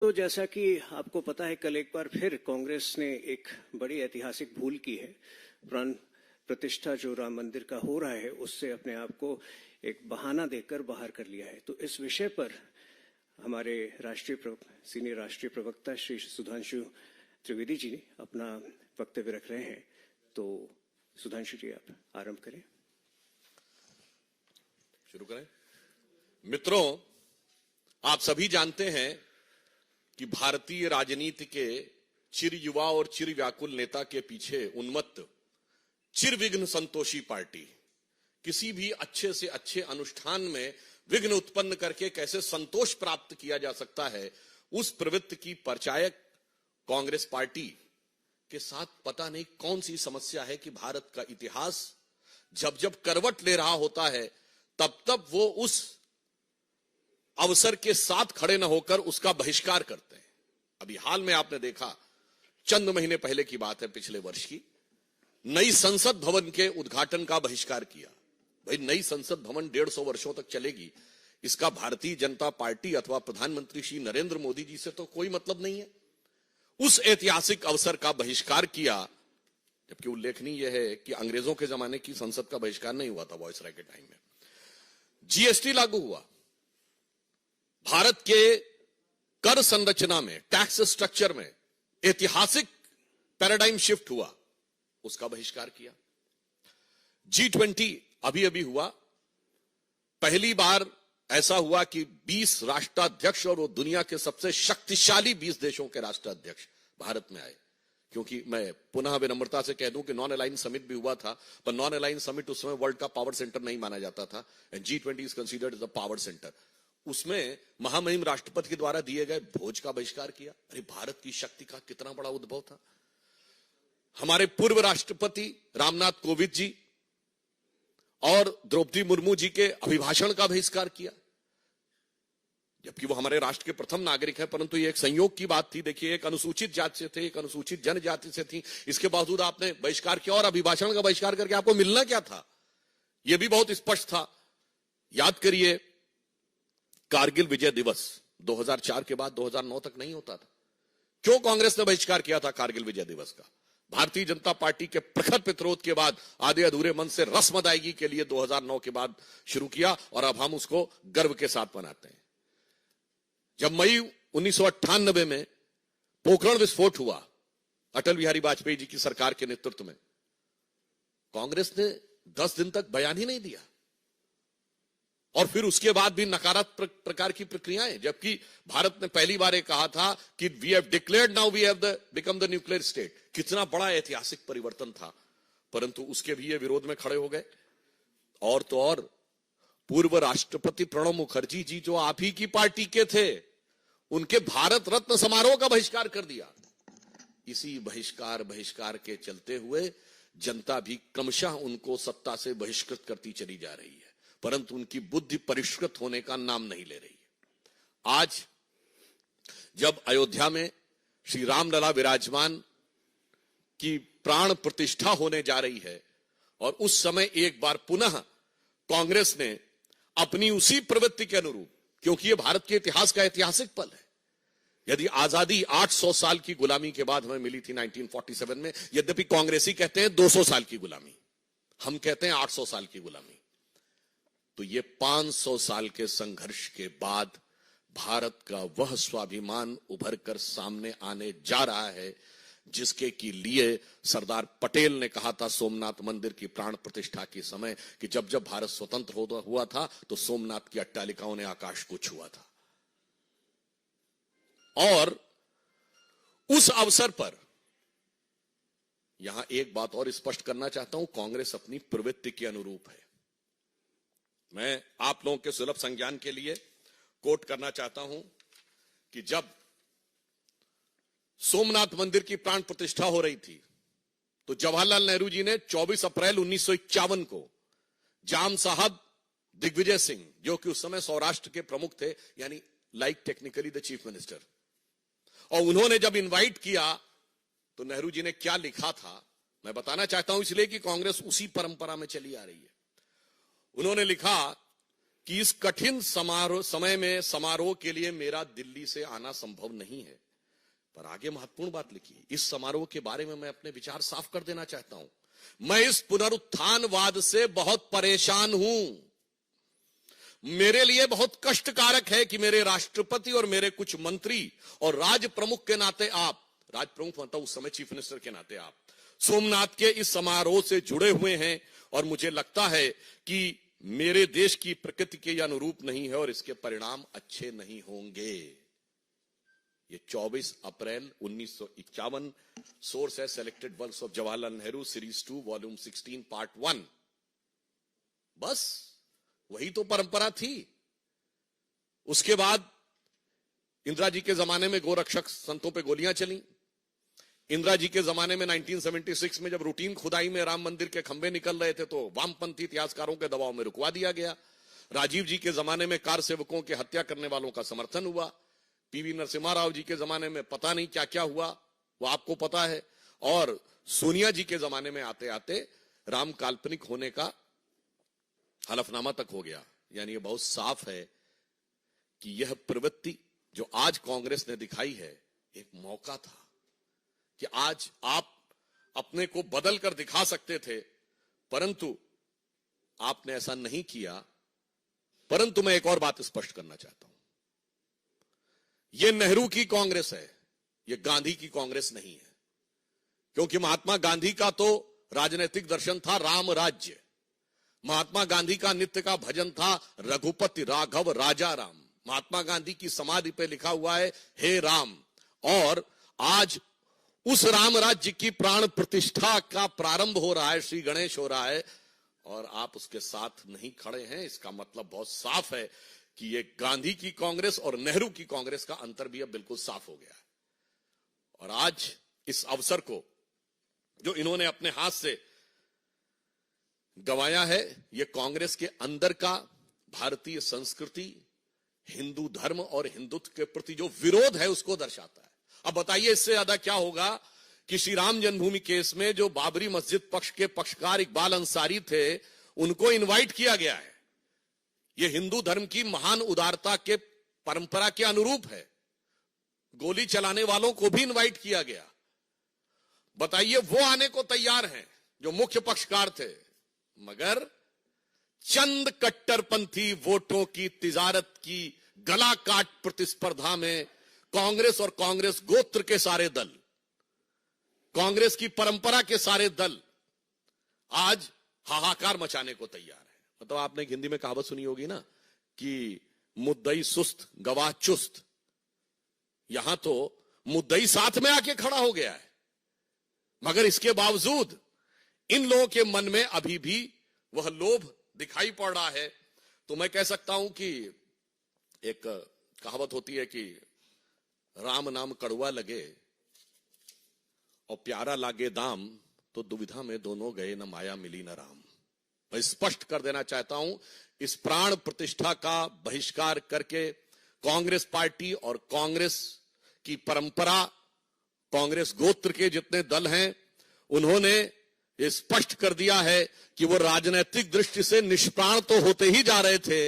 तो जैसा कि आपको पता है, कल एक बार फिर कांग्रेस ने एक बड़ी ऐतिहासिक भूल की है। प्राण प्रतिष्ठा जो राम मंदिर का हो रहा है, उससे अपने आप को एक बहाना देकर बाहर कर लिया है। तो इस विषय पर हमारे सीनियर राष्ट्रीय प्रवक्ता श्री सुधांशु त्रिवेदी जी अपना वक्तव्य रख रहे हैं। तो सुधांशु जी, आप आरंभ करें। शुरू करें। मित्रों, आप सभी जानते हैं कि भारतीय राजनीति के चिर युवा और चिर व्याकुल नेता के पीछे उन्मत्त चिरविघ्न संतोषी पार्टी किसी भी अच्छे से अच्छे अनुष्ठान में विघ्न उत्पन्न करके कैसे संतोष प्राप्त किया जा सकता है, उस प्रवृत्ति की परिचायक कांग्रेस पार्टी के साथ पता नहीं कौन सी समस्या है कि भारत का इतिहास जब जब करवट ले रहा होता है तब तब वो उस अवसर के साथ खड़े न होकर उसका बहिष्कार करते हैं। अभी हाल में आपने देखा, चंद महीने पहले की बात है, पिछले वर्ष की, नई संसद भवन के उद्घाटन का बहिष्कार किया। भाई, नई संसद भवन 150 वर्षों तक चलेगी, इसका भारतीय जनता पार्टी अथवा प्रधानमंत्री श्री नरेंद्र मोदी जी से तो कोई मतलब नहीं है। उस ऐतिहासिक अवसर का बहिष्कार किया, जबकि उल्लेखनीय यह है कि अंग्रेजों के जमाने की संसद का बहिष्कार नहीं हुआ था वायसराय के टाइम में। जीएसटी लागू हुआ, भारत के कर संरचना में, टैक्स स्ट्रक्चर में ऐतिहासिक पैराडाइम शिफ्ट हुआ, उसका बहिष्कार किया। G20 अभी अभी हुआ, पहली बार ऐसा हुआ कि 20 राष्ट्राध्यक्ष और वो दुनिया के सबसे शक्तिशाली 20 देशों के राष्ट्राध्यक्ष भारत में आए। क्योंकि मैं पुनः विनम्रता से कह दूं कि नॉन अलाइन समिट भी हुआ था, पर नॉन अलाइन समिट उस समय वर्ल्ड का पावर सेंटर नहीं माना जाता था, and G20 is considered as a power centre. उसमें महामहिम राष्ट्रपति के द्वारा दिए गए भोज का बहिष्कार किया। अरे, भारत की शक्ति का कितना बड़ा उद्भव था। हमारे पूर्व राष्ट्रपति रामनाथ कोविंद जी और द्रौपदी मुर्मू जी के अभिभाषण का बहिष्कार किया, जबकि वो हमारे राष्ट्र के प्रथम नागरिक हैं, परंतु ये एक संयोग की बात थी। देखिए, एक अनुसूचित जाति से थे, एक अनुसूचित जनजाति से थी, इसके बावजूद आपने बहिष्कार किया। और अभिभाषण का बहिष्कार करके आपको मिलना क्या था, यह भी बहुत स्पष्ट था। याद करिए, कारगिल विजय दिवस 2004 के बाद 2009 तक नहीं होता था। क्यों कांग्रेस ने बहिष्कार किया था कारगिल विजय दिवस का? भारतीय जनता पार्टी के प्रखर प्रतिरोध के बाद आधे अधूरे मन से रस्म अदायगी के लिए 2009 के बाद शुरू किया, और अब हम उसको गर्व के साथ मनाते हैं। जब मई 1998 में पोखरण विस्फोट हुआ अटल बिहारी वाजपेयी जी की सरकार के नेतृत्व में, कांग्रेस ने 10 दिन तक बयान ही नहीं दिया, और फिर उसके बाद भी नकारात्मक प्रकार की प्रक्रियाएं, जबकि भारत ने पहली बार ये कहा था कि we have declared, now we have become the nuclear state. कितना बड़ा ऐतिहासिक परिवर्तन था, परंतु उसके भी ये विरोध में खड़े हो गए। और तो और, पूर्व राष्ट्रपति प्रणब मुखर्जी जी, जो आप ही की पार्टी के थे, उनके भारत रत्न समारोह का बहिष्कार कर दिया। इसी बहिष्कार के चलते हुए जनता भी क्रमशः उनको सत्ता से बहिष्कृत करती चली जा रही है, परंतु उनकी बुद्धि परिष्कृत होने का नाम नहीं ले रही है। आज जब अयोध्या में श्री रामलला विराजमान की प्राण प्रतिष्ठा होने जा रही है, और उस समय एक बार पुनः कांग्रेस ने अपनी उसी प्रवृत्ति के अनुरूप, क्योंकि यह भारत के इतिहास का ऐतिहासिक पल है। यदि आजादी 800 साल की गुलामी के बाद हमें मिली थी 1947 में, यद्यपि कांग्रेसी कहते हैं 200 साल की गुलामी, हम कहते हैं 800 साल की गुलामी, तो ये 500 साल के संघर्ष के बाद भारत का वह स्वाभिमान उभर कर सामने आने जा रहा है, जिसके के लिए सरदार पटेल ने कहा था सोमनाथ मंदिर की प्राण प्रतिष्ठा के समय कि जब जब भारत स्वतंत्र हुआ था तो सोमनाथ की अट्टालिकाओं ने आकाश को छुआ था। और उस अवसर पर यहां एक बात और स्पष्ट करना चाहता हूं, कांग्रेस अपनी प्रवृत्ति के अनुरूप है। मैं आप लोगों के सुलभ संज्ञान के लिए कोट करना चाहता हूं कि जब सोमनाथ मंदिर की प्राण प्रतिष्ठा हो रही थी, तो जवाहरलाल नेहरू जी ने 24 अप्रैल 1951 को जाम साहब दिग्विजय सिंह, जो कि उस समय सौराष्ट्र के प्रमुख थे, यानी like technically the chief minister, और उन्होंने जब इनवाइट किया तो नेहरू जी ने क्या लिखा था मैं बताना चाहता हूं, इसलिए कि कांग्रेस उसी परंपरा में चली आ रही है। उन्होंने लिखा कि इस कठिन समय में समारोह के लिए मेरा दिल्ली से आना संभव नहीं है। पर आगे महत्वपूर्ण बात लिखी, इस समारोह के बारे में मैं अपने विचार साफ कर देना चाहता हूं। मैं इस पुनरुत्थानवाद से बहुत परेशान हूं। मेरे लिए बहुत कष्टकारक है कि मेरे राष्ट्रपति और मेरे कुछ मंत्री और राज प्रमुख के नाते आप, राज प्रमुख मतलब उस समय चीफ मिनिस्टर के नाते आप, सोमनाथ के इस समारोह से जुड़े हुए हैं और मुझे लगता है कि मेरे देश की प्रकृति के अनुरूप नहीं है और इसके परिणाम अच्छे नहीं होंगे। ये 24 अप्रैल 1951, सोर्स है selected works of Jawaharlal Nehru series 2 volume 16 part 1। बस वही तो परंपरा थी। उसके बाद इंदिरा जी के जमाने में गोरक्षक संतों पे गोलियां चली। इंदिरा जी के जमाने में 1976 में जब रूटीन खुदाई में राम मंदिर के खंभे निकल रहे थे तो वामपंथी इतिहासकारों के दबाव में रुकवा दिया गया। राजीव जी के जमाने में कार सेवकों की हत्या करने वालों का समर्थन हुआ। पीवी नरसिम्हा राव जी के जमाने में पता नहीं क्या क्या हुआ, वो आपको पता है। और सोनिया जी के जमाने में आते आते राम काल्पनिक होने का हलफनामा तक हो गया। यानी ये बहुत साफ है कि यह प्रवृत्ति जो आज कांग्रेस ने दिखाई है एक मौका था कि आज आप अपने को बदल कर दिखा सकते थे, परंतु आपने ऐसा नहीं किया। परंतु मैं एक और बात स्पष्ट करना चाहता हूं, यह नेहरू की कांग्रेस है, यह गांधी की कांग्रेस नहीं है। क्योंकि महात्मा गांधी का तो राजनीतिक दर्शन था राम राज्य। महात्मा गांधी का नित्य का भजन था रघुपति राघव राजा राम। महात्मा गांधी की समाधि पे लिखा हुआ है हे राम। और आज उस राम राज्य की प्राण प्रतिष्ठा का प्रारंभ हो रहा है, श्री गणेश हो रहा है, और आप उसके साथ नहीं खड़े हैं। इसका मतलब बहुत साफ है कि ये गांधी की कांग्रेस और नेहरू की कांग्रेस का अंतर भी अब बिल्कुल साफ हो गया है। और आज इस अवसर को जो इन्होंने अपने हाथ से गंवाया है, ये कांग्रेस के अंदर का भारतीय संस्कृति, हिंदू धर्म और हिंदुत्व के प्रति जो विरोध है उसको दर्शाता है। अब बताइए इससे ज्यादा क्या होगा कि श्री राम जन्मभूमि केस में जो बाबरी मस्जिद पक्ष के पक्षकार इकबाल अंसारी थे उनको इनवाइट किया गया है। यह हिंदू धर्म की महान उदारता के परंपरा के अनुरूप है। गोली चलाने वालों को भी इनवाइट किया गया। बताइए वो आने को तैयार हैं जो मुख्य पक्षकार थे, मगर चंद कट्टरपंथी वोटों की तिजारत की गला काट प्रतिस्पर्धा में कांग्रेस और कांग्रेस गोत्र के सारे दल, कांग्रेस की परंपरा के सारे दल आज हाहाकार मचाने को तैयार है। मतलब आपने हिंदी में कहावत सुनी होगी ना कि मुद्दई सुस्त गवाह चुस्त। यहां तो मुद्दई साथ में आके खड़ा हो गया है, मगर इसके बावजूद इन लोगों के मन में अभी भी वह लोभ दिखाई पड़ रहा है। तो मैं कह सकता हूं कि एक कहावत होती है कि राम नाम कड़वा लगे और प्यारा लागे दाम, तो दुविधा में दोनों गए न माया मिली न राम। मैं स्पष्ट कर देना चाहता हूं, इस प्राण प्रतिष्ठा का बहिष्कार करके कांग्रेस पार्टी और कांग्रेस की परंपरा, कांग्रेस गोत्र के जितने दल हैं, उन्होंने ये स्पष्ट कर दिया है कि वो राजनीतिक दृष्टि से निष्प्राण तो होते ही जा रहे थे,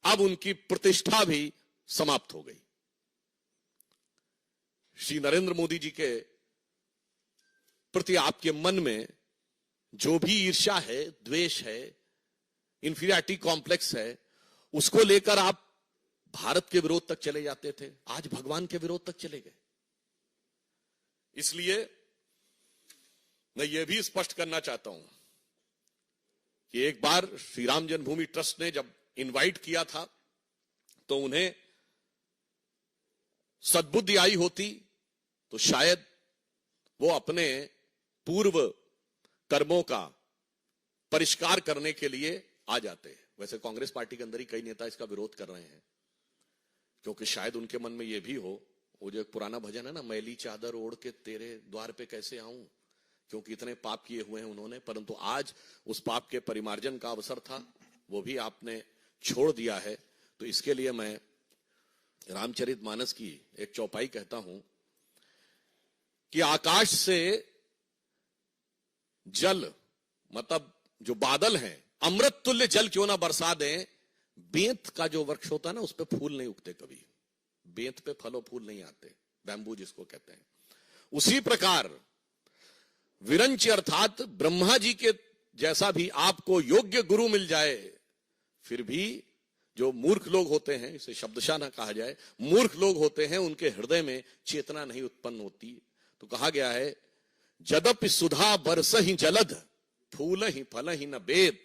अब उनकी प्रतिष्ठा भी समाप्त हो गई। श्री नरेंद्र मोदी जी के प्रति आपके मन में जो भी ईर्ष्या है, द्वेष है, इंफीरियरिटी कॉम्प्लेक्स है, उसको लेकर आप भारत के विरोध तक चले जाते थे, आज भगवान के विरोध तक चले गए। इसलिए मैं ये भी स्पष्ट करना चाहता हूं कि एक बार श्री राम जन्मभूमि ट्रस्ट ने जब इनवाइट किया था तो उन्हें सद्बुद्धि आई होती तो शायद वो अपने पूर्व कर्मों का परिष्कार करने के लिए आ जाते। वैसे कांग्रेस पार्टी के अंदर ही कई नेता इसका विरोध कर रहे हैं, क्योंकि शायद उनके मन में यह भी हो, वो जो एक पुराना भजन है ना, मैली चादर ओढ़ के तेरे द्वार पे कैसे आऊं, क्योंकि इतने पाप किए हुए हैं उन्होंने। परंतु आज उस पाप के परिमार्जन का अवसर था, वो भी आपने छोड़ दिया है। तो इसके लिए मैं रामचरितमानस की एक चौपाई कहता हूं कि आकाश से जल, मतलब जो बादल हैं, अमृत तुल्य जल क्यों ना बरसा दें, बेंत का जो वृक्ष होता है ना, उस पे फूल नहीं उगते कभी, बेंत पे फल फूल नहीं आते, बैम्बू जिसको कहते हैं। उसी प्रकार विरंच अर्थात ब्रह्मा जी के जैसा भी आपको योग्य गुरु मिल जाए, फिर भी जो मूर्ख लोग होते हैं, इसे शब्दशः ना कहा जाए, मूर्ख लोग होते हैं, उनके हृदय में चेतना नहीं उत्पन्न होती। तो कहा गया है, जदपि सुधा बरस ही जलध, फूल ही फल ही न बेद,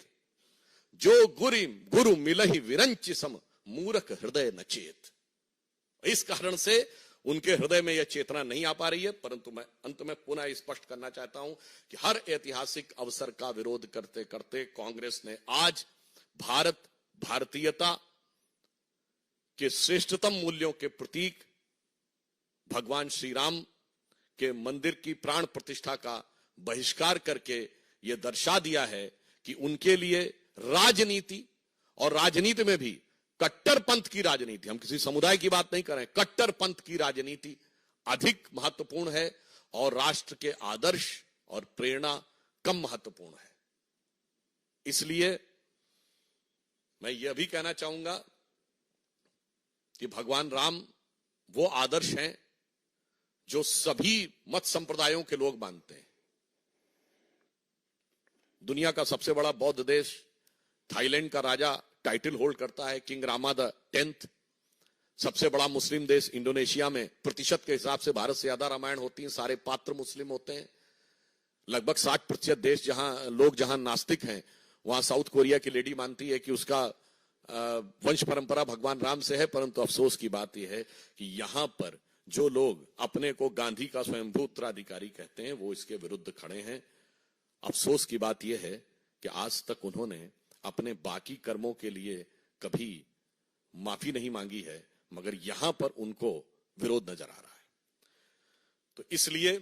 जो गुरु मिल ही विरंच सम, मूर्ख हृदय न चेत। इस कारण से उनके हृदय में यह चेतना नहीं आ पा रही है। परंतु मैं अंत में पुनः स्पष्ट करना चाहता हूं कि हर ऐतिहासिक अवसर का विरोध करते करते कांग्रेस ने आज भारतीयता के श्रेष्ठतम मूल्यों के प्रतीक भगवान श्री राम के मंदिर की प्राण प्रतिष्ठा का बहिष्कार करके यह दर्शा दिया है कि उनके लिए राजनीति, और राजनीति में भी कट्टरपंथ की राजनीति, हम किसी समुदाय की बात नहीं कर रहे हैं, कट्टरपंथ की राजनीति अधिक महत्वपूर्ण है और राष्ट्र के आदर्श और प्रेरणा कम महत्वपूर्ण है। इसलिए मैं यह भी कहना चाहूंगा कि भगवान राम वो आदर्श हैं जो सभी मत संप्रदायों के लोग मानते हैं। दुनिया का सबसे बड़ा बौद्ध देश थाईलैंड का राजा टाइटल होल्ड करता है, किंग रामा द 10th। सबसे बड़ा मुस्लिम देश इंडोनेशिया में प्रतिशत के हिसाब से भारत से ज्यादा रामायण होती है, सारे पात्र मुस्लिम होते हैं। लगभग 60% देश जहां नास्तिक हैं, वहां साउथ कोरिया की लेडी मानती है कि उसका वंश परंपरा भगवान राम से है। परंतु अफसोस की बात यह है कि यहां पर जो लोग अपने को गांधी का स्वयंभू उत्तराधिकारी कहते हैं, वो इसके विरुद्ध खड़े हैं। अफसोस की बात यह है कि आज तक उन्होंने अपने बाकी कर्मों के लिए कभी माफी नहीं मांगी है, मगर यहां पर उनको विरोध नजर आ रहा है। तो इसलिए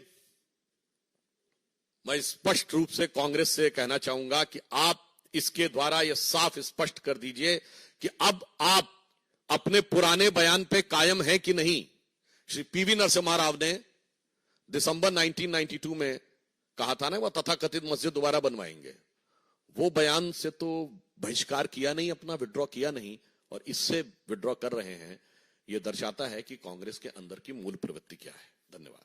मैं स्पष्ट रूप से कांग्रेस से कहना चाहूंगा कि आप इसके द्वारा यह साफ स्पष्ट कर दीजिए कि अब आप अपने पुराने बयान पे कायम हैं कि नहीं। श्री पीवी नरसिम्हा राव ने दिसंबर 1992 में कहा था ना, वह तथाकथित मस्जिद दोबारा बनवाएंगे। वो बयान से तो बहिष्कार किया नहीं, अपना विड्रॉ किया नहीं, और इससे विड्रॉ कर रहे हैं। यह दर्शाता है कि कांग्रेस के अंदर की मूल प्रवृत्ति क्या है। धन्यवाद।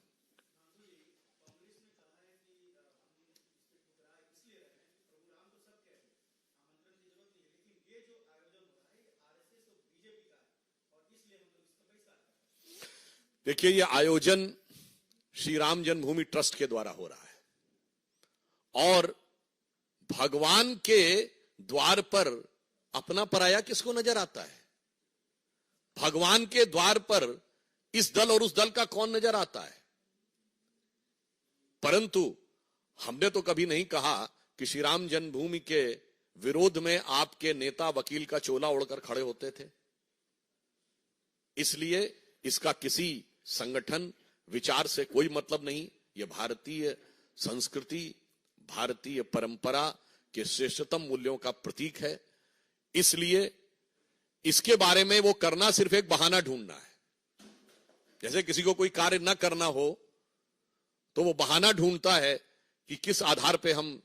देखिए, यह आयोजन श्री राम जन्मभूमि ट्रस्ट के द्वारा हो रहा है, और भगवान के द्वार पर अपना पराया किसको नजर आता है? भगवान के द्वार पर इस दल और उस दल का कौन नजर आता है? परंतु हमने तो कभी नहीं कहा कि श्री राम जन्मभूमि के विरोध में आपके नेता वकील का चोला ओढ़कर खड़े होते थे। इसलिए इसका किसी संगठन विचार से कोई मतलब नहीं। यह भारतीय संस्कृति, भारतीय परंपरा के श्रेष्ठतम मूल्यों का प्रतीक है। इसलिए इसके बारे में वो करना सिर्फ एक बहाना ढूंढना है। जैसे किसी को कोई कार्य न करना हो तो वो बहाना ढूंढता है कि किस आधार पे हम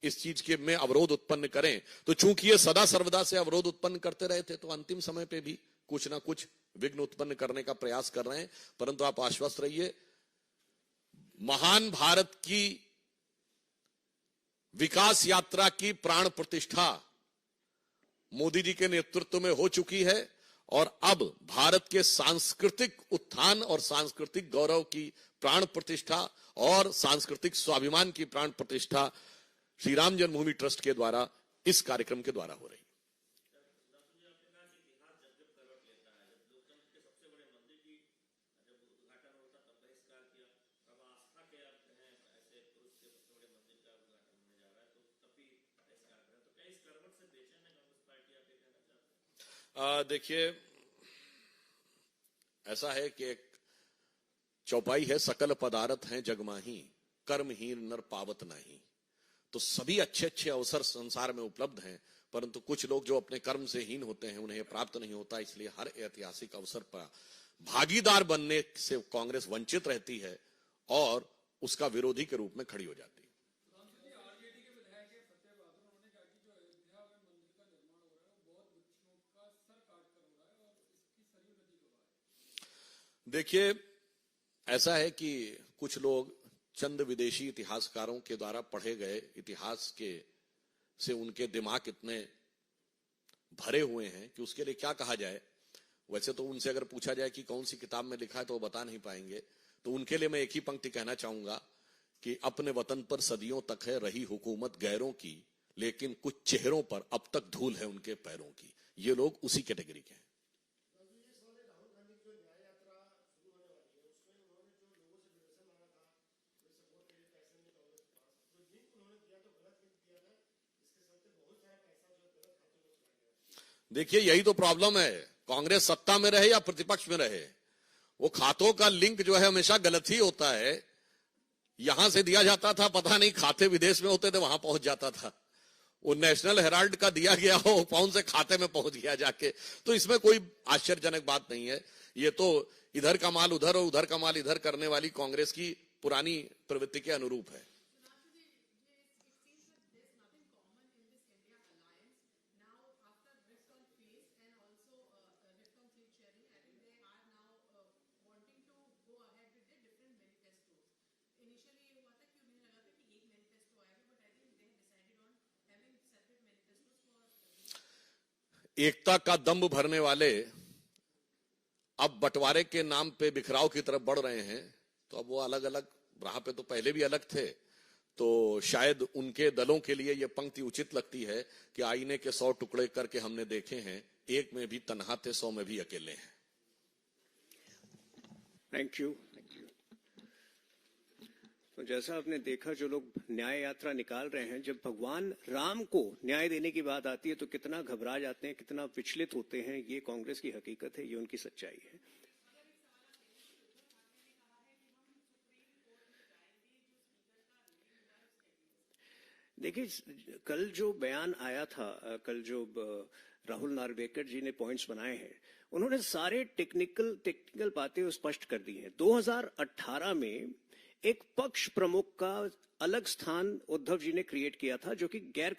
इस चीज के में अवरोध उत्पन्न करें। तो चूंकि ये सदा सर्वदा से अवरोध उत्पन्न करते रहे थे, तो अंतिम समय पे भी कुछ ना कुछ विघ्न उत्पन्न करने का प्रयास कर रहे हैं। परंतु आप आश्वस्त रहिए, महान भारत की विकास यात्रा की प्राण प्रतिष्ठा मोदी जी के नेतृत्व में हो चुकी है, और अब भारत के सांस्कृतिक उत्थान और सांस्कृतिक गौरव की प्राण प्रतिष्ठा और सांस्कृतिक स्वाभिमान की प्राण प्रतिष्ठा श्री राम जन्मभूमि ट्रस्ट के द्वारा, इस कार्यक्रम के द्वारा हो रही है। देखिए, ऐसा है कि एक चौपाई है, सकल पदार्थ हैं जगमाही, कर्महीन नर पावत नहीं। तो सभी अच्छे अच्छे अवसर संसार में उपलब्ध हैं, परंतु कुछ लोग जो अपने कर्म से हीन होते हैं, उन्हें प्राप्त नहीं होता। इसलिए हर ऐतिहासिक अवसर पर भागीदार बनने से कांग्रेस वंचित रहती है और उसका विरोधी के रूप में खड़ी हो जाती है। देखिए, ऐसा है कि कुछ लोग चंद विदेशी इतिहासकारों के द्वारा पढ़े गए इतिहास के से उनके दिमाग इतने भरे हुए हैं कि उसके लिए क्या कहा जाए। वैसे तो उनसे अगर पूछा जाए कि कौन सी किताब में लिखा है तो वो बता नहीं पाएंगे। तो उनके लिए मैं एक ही पंक्ति कहना चाहूंगा कि अपने वतन पर सदियों तक है रही हुकूमत गैरों की, लेकिन कुछ चेहरों पर अब तक धूल है उनके पैरों की। ये लोग उसी कैटेगरी के हैं। देखिए, यही तो प्रॉब्लम है, कांग्रेस सत्ता में रहे या प्रतिपक्ष में रहे, वो खातों का लिंक जो है हमेशा गलत ही होता है। यहां से दिया जाता था, पता नहीं खाते विदेश में होते थे, वहां पहुंच जाता था। वो नेशनल हेराल्ड का दिया गया हो कौन से खाते में पहुंच गया जाके। तो इसमें कोई आश्चर्यजनक बात नहीं है। ये तो इधर का माल उधर और उधर का माल इधर करने वाली कांग्रेस की पुरानी प्रवृत्ति के अनुरूप है। एकता का दंभ भरने वाले अब बंटवारे के नाम पे बिखराव की तरफ बढ़ रहे हैं। तो अब वो अलग अलग राह पे तो पहले भी अलग थे, तो शायद उनके दलों के लिए ये पंक्ति उचित लगती है कि आईने के 100 टुकड़े करके हमने देखे हैं, एक में भी तन्हा थे 100 में भी अकेले हैं। Thank you. तो जैसा आपने देखा, जो लोग न्याय यात्रा निकाल रहे हैं, जब भगवान राम को न्याय देने की बात आती है तो कितना घबरा जाते हैं, कितना विचलित होते हैं। ये कांग्रेस की हकीकत है, ये उनकी सच्चाई है। देखिए, कल जो बयान आया था, कल जो राहुल नार्वेकर जी ने पॉइंट्स बनाए हैं, उन्होंने सारे टेक्निकल बातें स्पष्ट कर दी हैं। 2018 में एक पक्ष प्रमुख का अलग स्थान उद्धव जी ने क्रिएट किया था, जो कि गैर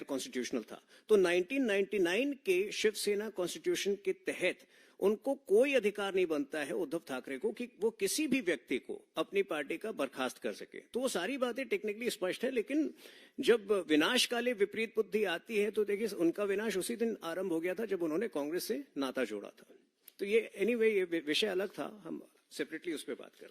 कॉन्स्टिट्यूशनल था। तो 1999 के शिवसेना कॉन्स्टिट्यूशन के तहत उनको कोई अधिकार नहीं बनता है उद्धव ठाकरे को कि वो किसी भी व्यक्ति को अपनी पार्टी का बर्खास्त कर सके। तो वो सारी बातें टेक्निकली स्पष्ट है, लेकिन जब विनाशकाले विपरीत बुद्धि आती है तो देखिए, उनका विनाश उसी दिन आरंभ हो गया था जब उन्होंने कांग्रेस से नाता जोड़ा था। तो ये एनीवे, ये विषय अलग था, हम सेपरेटली उस पर बात कर